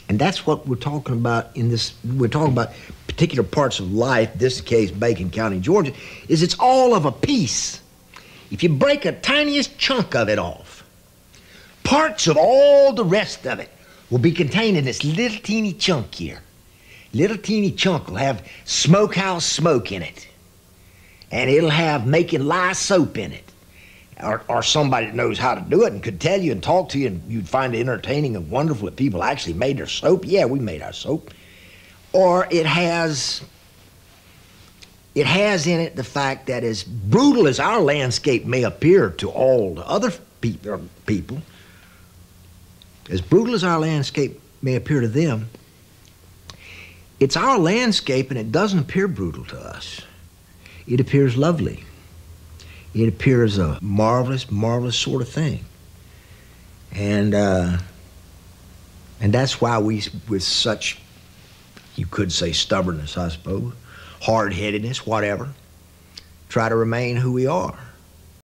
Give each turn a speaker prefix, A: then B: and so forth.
A: And that's what we're talking about in this. We're talking about particular parts of life, this case, Bacon County, Georgia, is it's all of a piece. If you break a tiniest chunk of it off, parts of all the rest of it will be contained in this little teeny chunk here. Little teeny chunk will have smokehouse smoke in it. And it'll have making lye soap in it. Or somebody that knows how to do it and could tell you and talk to you, and you'd find it entertaining and wonderful that people actually made their soap. Yeah, we made our soap. Or it has in it the fact that as brutal as our landscape may appear to all the other people, as brutal as our landscape may appear to them, it's our landscape and it doesn't appear brutal to us. It appears lovely. It appears a marvelous, marvelous sort of thing. And that's why we, with such, you could say stubbornness, I suppose, hard-headedness, whatever, try to remain who we are.